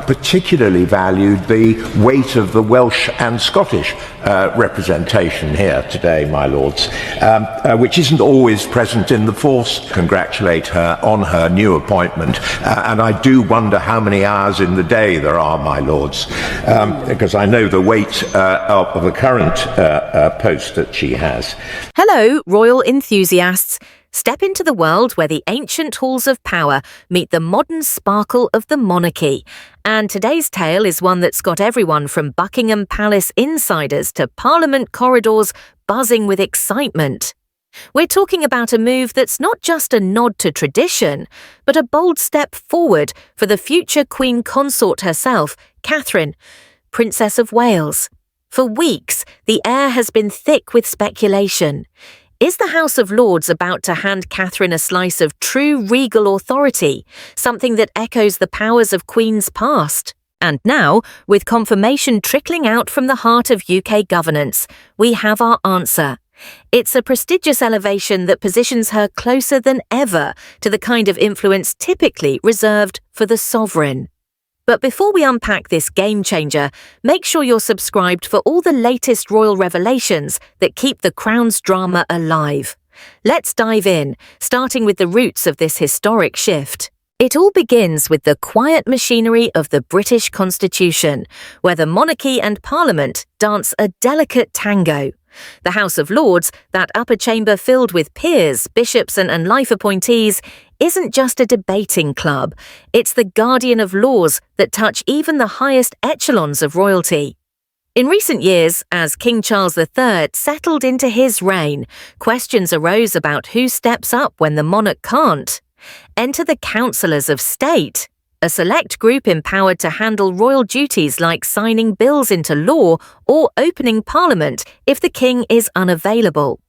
Particularly valued the weight of the Welsh and Scottish representation here today, my lords, which isn't always present in the force. Congratulate her on her new appointment, and I do wonder how many hours in the day there are, my lords, because I know the weight of the current post that she has. Hello, royal enthusiasts. Step into the world where the ancient halls of power meet the modern sparkle of the monarchy. And today's tale is one that's got everyone from Buckingham Palace insiders to Parliament corridors buzzing with excitement. We're talking about a move that's not just a nod to tradition, but a bold step forward for the future Queen Consort herself, Catherine, Princess of Wales. For weeks, the air has been thick with speculation. Is the House of Lords about to hand Catherine a slice of true regal authority, something that echoes the powers of queens past? And now, with confirmation trickling out from the heart of UK governance, we have our answer. It's a prestigious elevation that positions her closer than ever to the kind of influence typically reserved for the sovereign. But before we unpack this game changer, make sure you're subscribed for all the latest royal revelations that keep the Crown's drama alive. Let's dive in, starting with the roots of this historic shift. It all begins with the quiet machinery of the British Constitution, where the monarchy and Parliament dance a delicate tango. The House of Lords, that upper chamber filled with peers, bishops and life appointees, isn't just a debating club. It's the guardian of laws that touch even the highest echelons of royalty. In recent years, as King Charles III settled into his reign, questions arose about who steps up when the monarch can't. Enter the Councillors of State, a select group empowered to handle royal duties like signing bills into law or opening Parliament if the king is unavailable.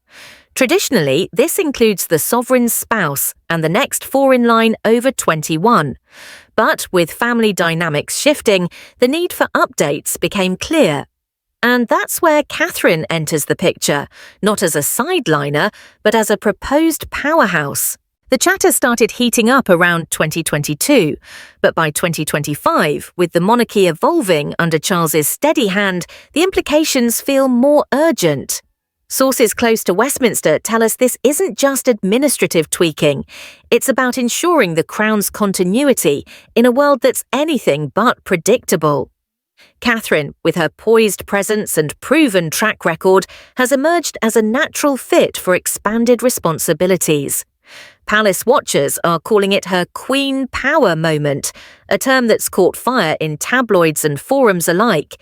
Traditionally, this includes the sovereign's spouse and the next four in line over 21. But with family dynamics shifting, the need for updates became clear. And that's where Catherine enters the picture, not as a sideliner, but as a proposed powerhouse. The chatter started heating up around 2022, but by 2025, with the monarchy evolving under Charles's steady hand, the implications feel more urgent. Sources close to Westminster tell us this isn't just administrative tweaking. It's about ensuring the Crown's continuity in a world that's anything but predictable. Catherine, with her poised presence and proven track record, has emerged as a natural fit for expanded responsibilities. Palace watchers are calling it her Queen Power moment, a term that's caught fire in tabloids and forums alike.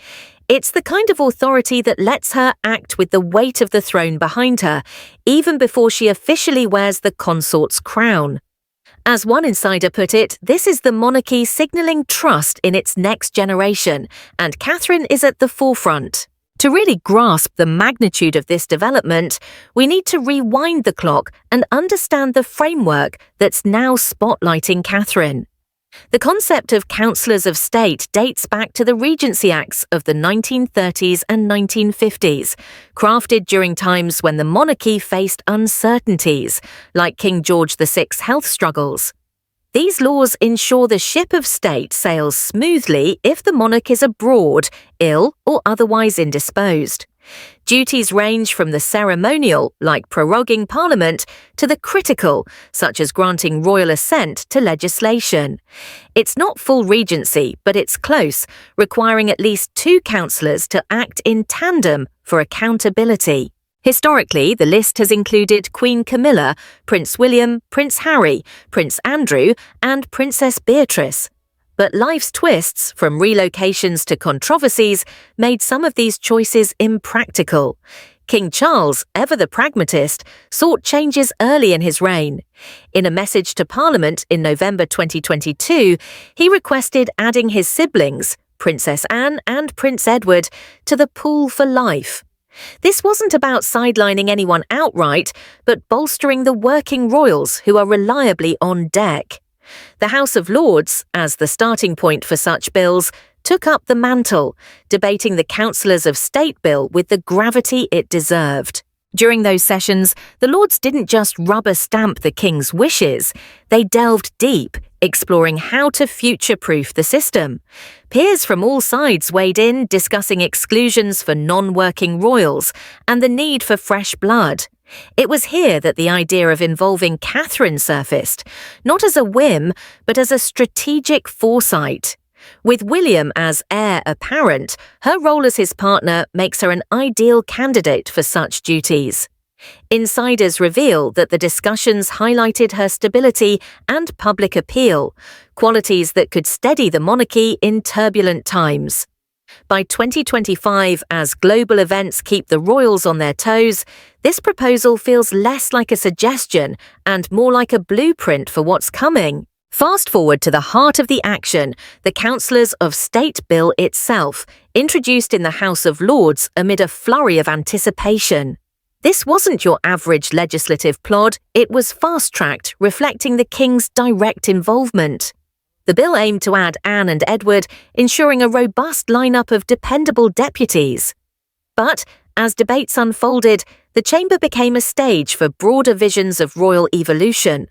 It's the kind of authority that lets her act with the weight of the throne behind her, even before she officially wears the consort's crown. As one insider put it, this is the monarchy signalling trust in its next generation, and Catherine is at the forefront. To really grasp the magnitude of this development, we need to rewind the clock and understand the framework that's now spotlighting Catherine. The concept of councillors of state dates back to the Regency Acts of the 1930s and 1950s, crafted during times when the monarchy faced uncertainties, like King George VI's health struggles. These laws ensure the ship of state sails smoothly if the monarch is abroad, ill, or otherwise indisposed. Duties range from the ceremonial, like proroguing Parliament, to the critical, such as granting royal assent to legislation. It's not full regency, but it's close, requiring at least 2 councillors to act in tandem for accountability. Historically, the list has included Queen Camilla, Prince William, Prince Harry, Prince Andrew, and Princess Beatrice. But life's twists, from relocations to controversies, made some of these choices impractical. King Charles, ever the pragmatist, sought changes early in his reign. In a message to Parliament in November 2022, he requested adding his siblings, Princess Anne and Prince Edward, to the pool for life. This wasn't about sidelining anyone outright, but bolstering the working royals who are reliably on deck. The House of Lords, as the starting point for such bills, took up the mantle, debating the Councillors of State bill with the gravity it deserved. During those sessions, the Lords didn't just rubber stamp the King's wishes, they delved deep, exploring how to future-proof the system. Peers from all sides weighed in, discussing exclusions for non-working royals and the need for fresh blood. It was here that the idea of involving Catherine surfaced, not as a whim, but as a strategic foresight. With William as heir apparent, her role as his partner makes her an ideal candidate for such duties. Insiders reveal that the discussions highlighted her stability and public appeal, qualities that could steady the monarchy in turbulent times. By 2025, as global events keep the royals on their toes, this proposal feels less like a suggestion and more like a blueprint for what's coming. Fast forward to the heart of the action, the Councillors of State Bill itself, introduced in the House of Lords amid a flurry of anticipation. This wasn't your average legislative plod, it was fast-tracked, reflecting the King's direct involvement. The bill aimed to add Anne and Edward, ensuring a robust lineup of dependable deputies. But, as debates unfolded, the chamber became a stage for broader visions of royal evolution.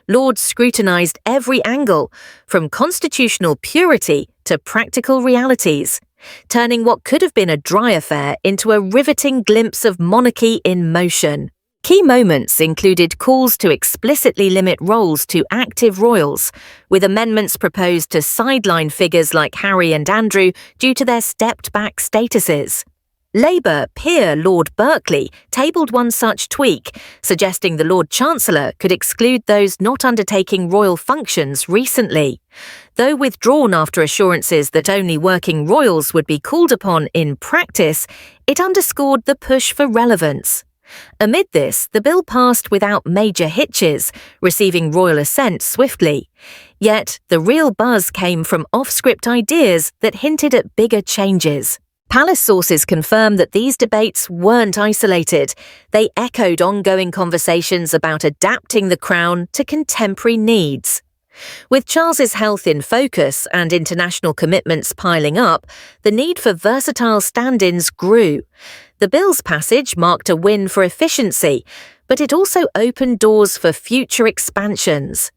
Lords scrutinised every angle, from constitutional purity to practical realities, turning what could have been a dry affair into a riveting glimpse of monarchy in motion. Key moments included calls to explicitly limit roles to active royals, with amendments proposed to sideline figures like Harry and Andrew due to their stepped-back statuses. Labour peer Lord Berkeley tabled one such tweak, suggesting the Lord Chancellor could exclude those not undertaking royal functions recently. Though withdrawn after assurances that only working royals would be called upon in practice, it underscored the push for relevance. Amid this, the bill passed without major hitches, receiving royal assent swiftly. Yet, the real buzz came from off-script ideas that hinted at bigger changes. Palace sources confirm that these debates weren't isolated. They echoed ongoing conversations about adapting the crown to contemporary needs. With Charles's health in focus and international commitments piling up, the need for versatile stand-ins grew. The bill's passage marked a win for efficiency, but it also opened doors for future expansions.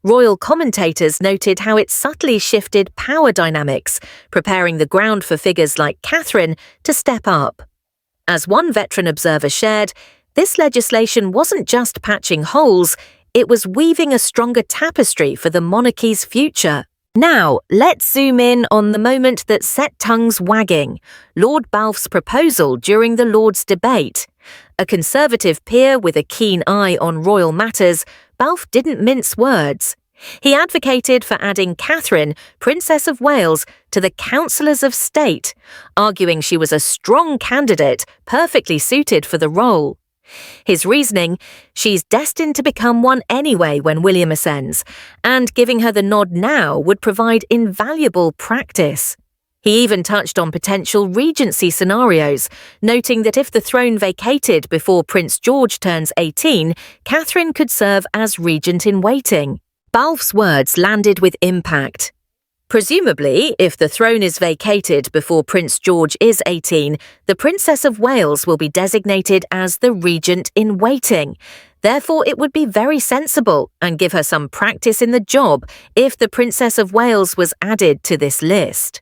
Royal commentators noted how it subtly shifted power dynamics, preparing the ground for figures like Catherine to step up. As one veteran observer shared, this legislation wasn't just patching holes, it was weaving a stronger tapestry for the monarchy's future. Now, let's zoom in on the moment that set tongues wagging, Lord Balfe's proposal during the Lords' debate. A Conservative peer with a keen eye on royal matters, Balfe didn't mince words. He advocated for adding Catherine, Princess of Wales, to the Councillors of State, arguing she was a strong candidate, perfectly suited for the role. His reasoning, she's destined to become one anyway when William ascends, and giving her the nod now would provide invaluable practice. He even touched on potential regency scenarios, noting that if the throne vacated before Prince George turns 18, Catherine could serve as regent-in-waiting. Balfe's words landed with impact. Presumably, if the throne is vacated before Prince George is 18, the Princess of Wales will be designated as the regent-in-waiting. Therefore, it would be very sensible and give her some practice in the job if the Princess of Wales was added to this list.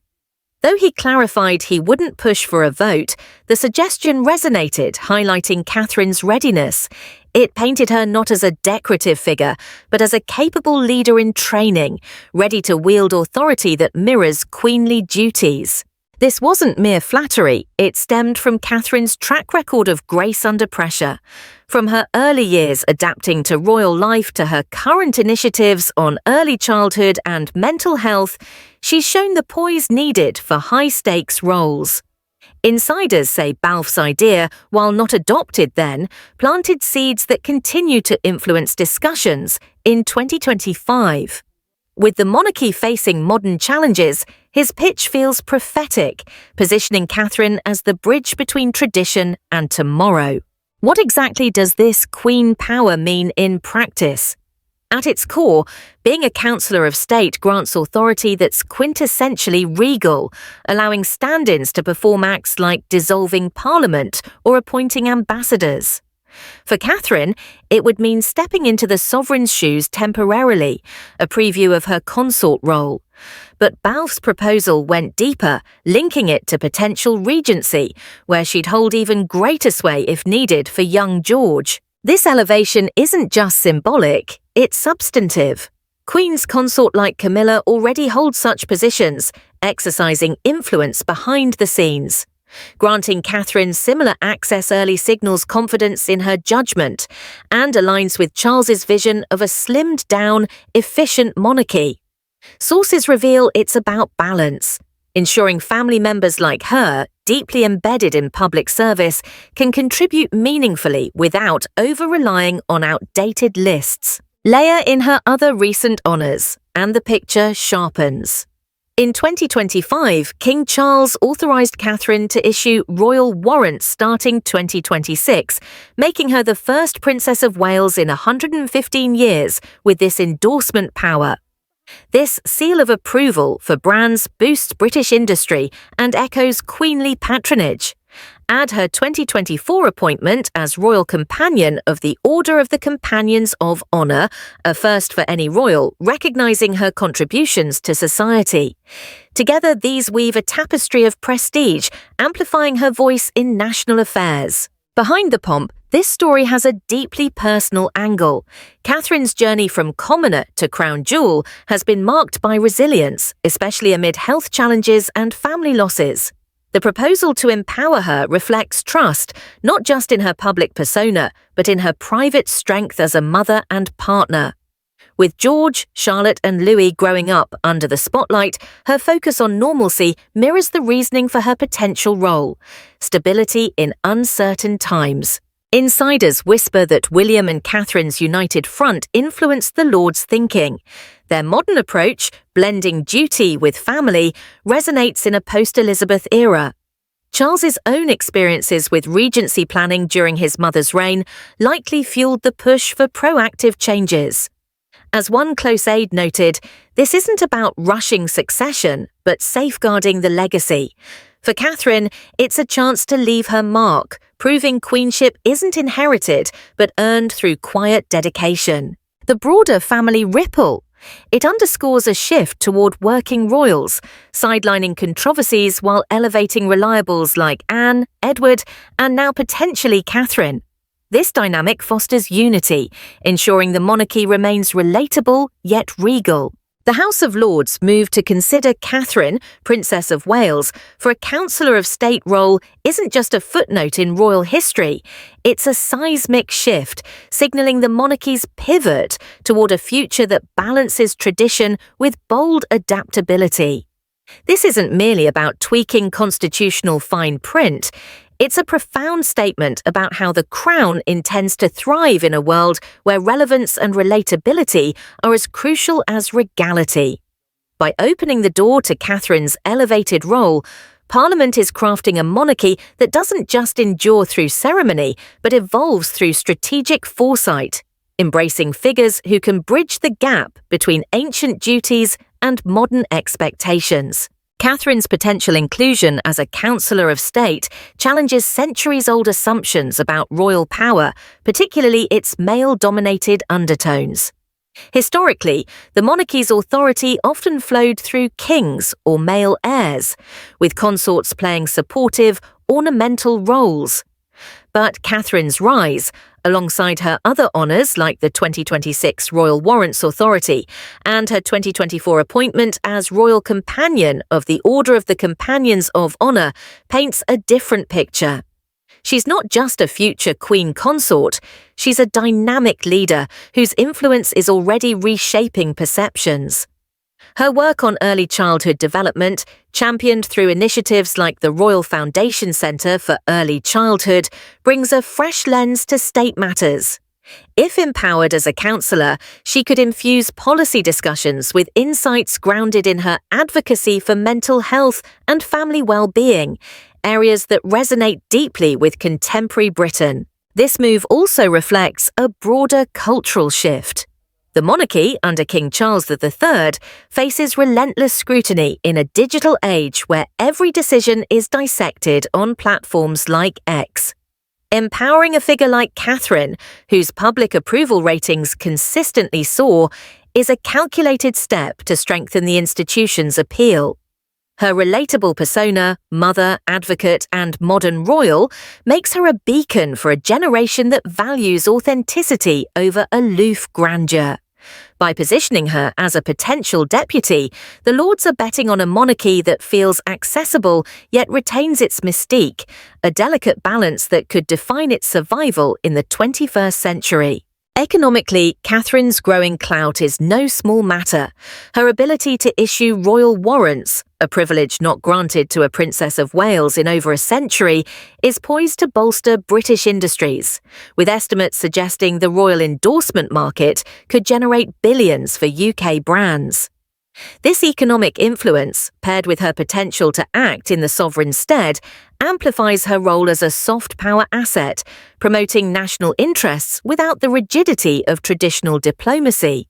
Though he clarified he wouldn't push for a vote, the suggestion resonated, highlighting Catherine's readiness. It painted her not as a decorative figure, but as a capable leader in training, ready to wield authority that mirrors queenly duties. This wasn't mere flattery, it stemmed from Catherine's track record of grace under pressure. From her early years adapting to royal life to her current initiatives on early childhood and mental health, she's shown the poise needed for high-stakes roles. Insiders say Balfe's idea, while not adopted then, planted seeds that continue to influence discussions in 2025. With the monarchy facing modern challenges, his pitch feels prophetic, positioning Catherine as the bridge between tradition and tomorrow. What exactly does this queen power mean in practice? At its core, being a councillor of state grants authority that's quintessentially regal, allowing stand-ins to perform acts like dissolving parliament or appointing ambassadors. For Catherine, it would mean stepping into the sovereign's shoes temporarily, a preview of her consort role. But Balfe's proposal went deeper, linking it to potential regency, where she'd hold even greater sway if needed for young George. This elevation isn't just symbolic, it's substantive. Queens consort like Camilla already hold such positions, exercising influence behind the scenes. Granting Catherine similar access early signals confidence in her judgment and aligns with Charles's vision of a slimmed-down, efficient monarchy. Sources reveal it's about balance, ensuring family members like her, deeply embedded in public service, can contribute meaningfully without over-relying on outdated lists. Layer in her other recent honours, and the picture sharpens. In 2025, King Charles authorised Catherine to issue royal warrants starting 2026, making her the first Princess of Wales in 115 years with this endorsement power. This seal of approval for brands boosts British industry and echoes queenly patronage. Add her 2024 appointment as Royal Companion of the Order of the Companions of Honour, a first for any royal, recognising her contributions to society. Together, these weave a tapestry of prestige, amplifying her voice in national affairs. Behind the pomp, this story has a deeply personal angle. Catherine's journey from commoner to crown jewel has been marked by resilience, especially amid health challenges and family losses. The proposal to empower her reflects trust, not just in her public persona, but in her private strength as a mother and partner. With George, Charlotte, and Louis growing up under the spotlight, her focus on normalcy mirrors the reasoning for her potential role: stability in uncertain times. Insiders whisper that William and Catherine's united front influenced the Lord's thinking. Their modern approach, blending duty with family, resonates in a post-Elizabeth era. Charles's own experiences with regency planning during his mother's reign likely fueled the push for proactive changes. As one close aide noted, this isn't about rushing succession, but safeguarding the legacy. For Catherine, it's a chance to leave her mark, proving queenship isn't inherited, but earned through quiet dedication. The broader family ripple. It underscores a shift toward working royals, sidelining controversies while elevating reliables like Anne, Edward, and now potentially Catherine. This dynamic fosters unity, ensuring the monarchy remains relatable yet regal. The House of Lords moved to consider Catherine, Princess of Wales, for a Councillor of State role isn't just a footnote in royal history, it's a seismic shift, signalling the monarchy's pivot toward a future that balances tradition with bold adaptability. This isn't merely about tweaking constitutional fine print. It's a profound statement about how the Crown intends to thrive in a world where relevance and relatability are as crucial as regality. By opening the door to Catherine's elevated role, Parliament is crafting a monarchy that doesn't just endure through ceremony, but evolves through strategic foresight, embracing figures who can bridge the gap between ancient duties and modern expectations. Catherine's potential inclusion as a Councillor of State challenges centuries-old assumptions about royal power, particularly its male-dominated undertones. Historically, the monarchy's authority often flowed through kings or male heirs, with consorts playing supportive, ornamental roles. But Catherine's rise, alongside her other honours like the 2026 Royal Warrants Authority and her 2024 appointment as Royal Companion of the Order of the Companions of Honour, paints a different picture. She's not just a future queen consort, she's a dynamic leader whose influence is already reshaping perceptions. Her work on early childhood development, championed through initiatives like the Royal Foundation Centre for Early Childhood, brings a fresh lens to state matters. If empowered as a councillor, she could infuse policy discussions with insights grounded in her advocacy for mental health and family well-being, areas that resonate deeply with contemporary Britain. This move also reflects a broader cultural shift. The monarchy, under King Charles III, faces relentless scrutiny in a digital age where every decision is dissected on platforms like X. Empowering a figure like Catherine, whose public approval ratings consistently soar, is a calculated step to strengthen the institution's appeal. Her relatable persona, mother, advocate, and modern royal, makes her a beacon for a generation that values authenticity over aloof grandeur. By positioning her as a potential deputy, the Lords are betting on a monarchy that feels accessible yet retains its mystique, a delicate balance that could define its survival in the 21st century. Economically, Catherine's growing clout is no small matter. Her ability to issue royal warrants, a privilege not granted to a Princess of Wales in over a century, is poised to bolster British industries, with estimates suggesting the royal endorsement market could generate billions for UK brands. This economic influence, paired with her potential to act in the sovereign's stead, amplifies her role as a soft power asset, promoting national interests without the rigidity of traditional diplomacy.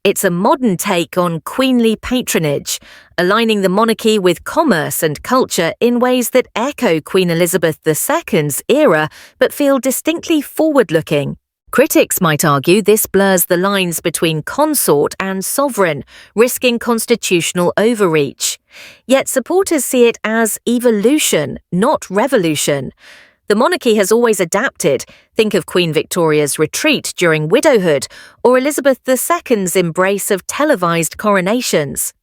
It's a modern take on queenly patronage, aligning the monarchy with commerce and culture in ways that echo Queen Elizabeth II's era but feel distinctly forward-looking. Critics might argue this blurs the lines between consort and sovereign, risking constitutional overreach. Yet supporters see it as evolution, not revolution. The monarchy has always adapted. Think of Queen Victoria's retreat during widowhood, or Elizabeth II's embrace of televised coronations.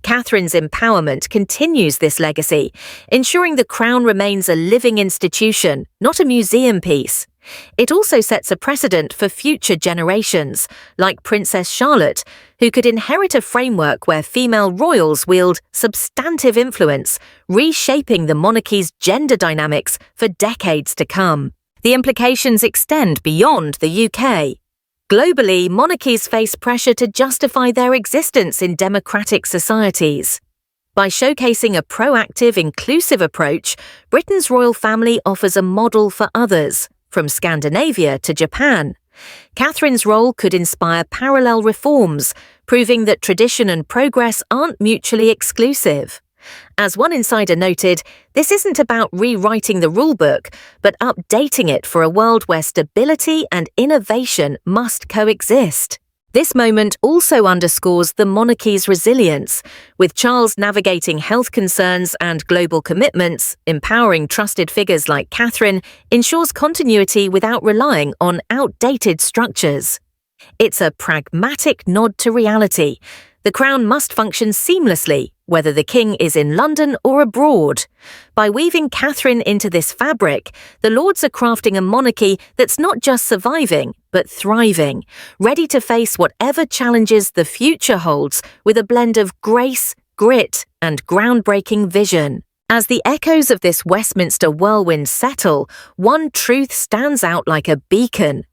Catherine's empowerment continues this legacy, ensuring the crown remains a living institution, not a museum piece. It also sets a precedent for future generations, like Princess Charlotte, who could inherit a framework where female royals wield substantive influence, reshaping the monarchy's gender dynamics for decades to come. The implications extend beyond the UK. Globally, monarchies face pressure to justify their existence in democratic societies. By showcasing a proactive, inclusive approach, Britain's royal family offers a model for others, from Scandinavia to Japan. Catherine's role could inspire parallel reforms, proving that tradition and progress aren't mutually exclusive. As one insider noted, this isn't about rewriting the rulebook, but updating it for a world where stability and innovation must coexist. This moment also underscores the monarchy's resilience, with Charles navigating health concerns and global commitments. Empowering trusted figures like Catherine ensures continuity without relying on outdated structures. It's a pragmatic nod to reality. The crown must function seamlessly, whether the king is in London or abroad. By weaving Catherine into this fabric, the Lords are crafting a monarchy that's not just surviving, but thriving, ready to face whatever challenges the future holds with a blend of grace, grit, and groundbreaking vision. As the echoes of this Westminster whirlwind settle, one truth stands out like a beacon.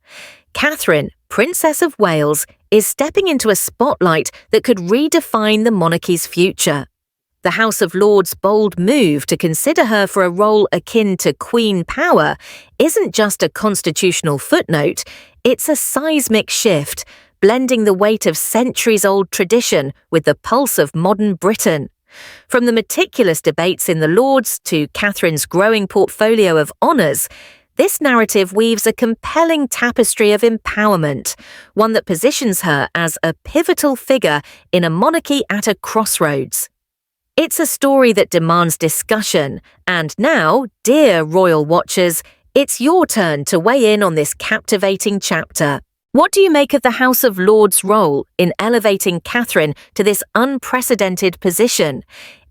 Catherine, Princess of Wales, is stepping into a spotlight that could redefine the monarchy's future. The House of Lords' bold move to consider her for a role akin to Queen power isn't just a constitutional footnote, it's a seismic shift, blending the weight of centuries-old tradition with the pulse of modern Britain. From the meticulous debates in the Lords to Catherine's growing portfolio of honours, this narrative weaves a compelling tapestry of empowerment, one that positions her as a pivotal figure in a monarchy at a crossroads. It's a story that demands discussion, and now, dear royal watchers, it's your turn to weigh in on this captivating chapter. What do you make of the House of Lords' role in elevating Catherine to this unprecedented position?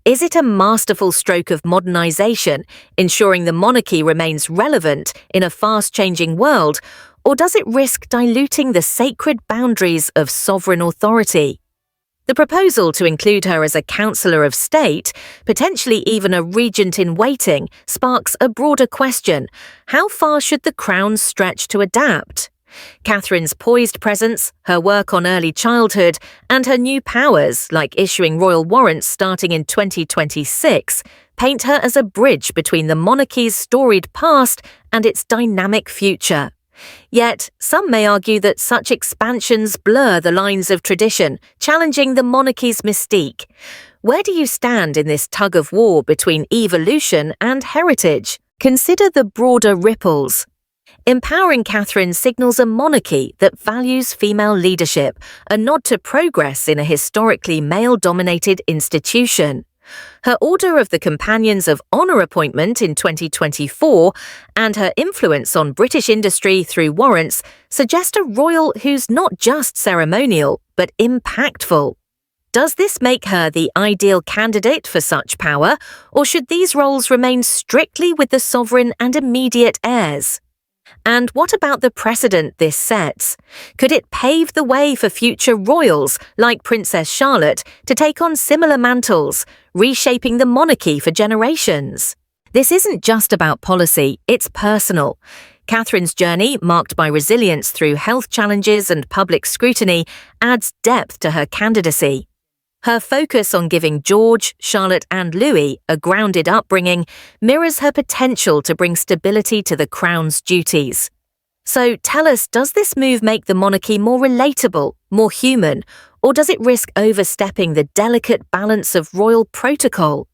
Is it a masterful stroke of modernisation, ensuring the monarchy remains relevant in a fast-changing world, or does it risk diluting the sacred boundaries of sovereign authority? The proposal to include her as a Councillor of State, potentially even a regent-in-waiting, sparks a broader question: how far should the crown stretch to adapt? Catherine's poised presence, her work on early childhood, and her new powers, like issuing royal warrants starting in 2026, paint her as a bridge between the monarchy's storied past and its dynamic future. Yet, some may argue that such expansions blur the lines of tradition, challenging the monarchy's mystique. Where do you stand in this tug-of-war between evolution and heritage? Consider the broader ripples. Empowering Catherine signals a monarchy that values female leadership, a nod to progress in a historically male-dominated institution. Her Order of the Companions of Honour appointment in 2024 and her influence on British industry through warrants suggest a royal who's not just ceremonial, but impactful. Does this make her the ideal candidate for such power, or should these roles remain strictly with the sovereign and immediate heirs? And what about the precedent this sets? Could it pave the way for future royals, like Princess Charlotte, to take on similar mantles, reshaping the monarchy for generations? This isn't just about policy, it's personal. Catherine's journey, marked by resilience through health challenges and public scrutiny, adds depth to her candidacy. Her focus on giving George, Charlotte and Louis a grounded upbringing mirrors her potential to bring stability to the crown's duties. So tell us, does this move make the monarchy more relatable, more human, or does it risk overstepping the delicate balance of royal protocol?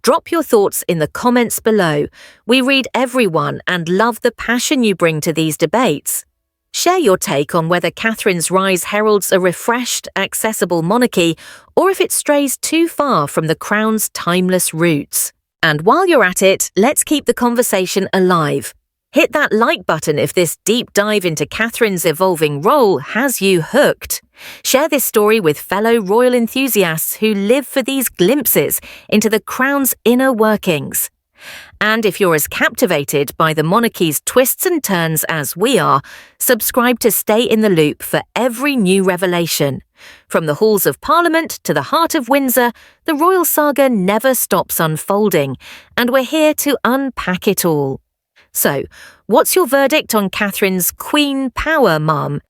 Drop your thoughts in the comments below. We read everyone and love the passion you bring to these debates. Share your take on whether Catherine's rise heralds a refreshed, accessible monarchy, or if it strays too far from the crown's timeless roots. And while you're at it, let's keep the conversation alive. Hit that like button if this deep dive into Catherine's evolving role has you hooked. Share this story with fellow royal enthusiasts who live for these glimpses into the crown's inner workings. And if you're as captivated by the monarchy's twists and turns as we are, subscribe to stay in the loop for every new revelation. From the halls of Parliament to the heart of Windsor, the royal saga never stops unfolding, and we're here to unpack it all. So, what's your verdict on Catherine's Queen Power, Mum?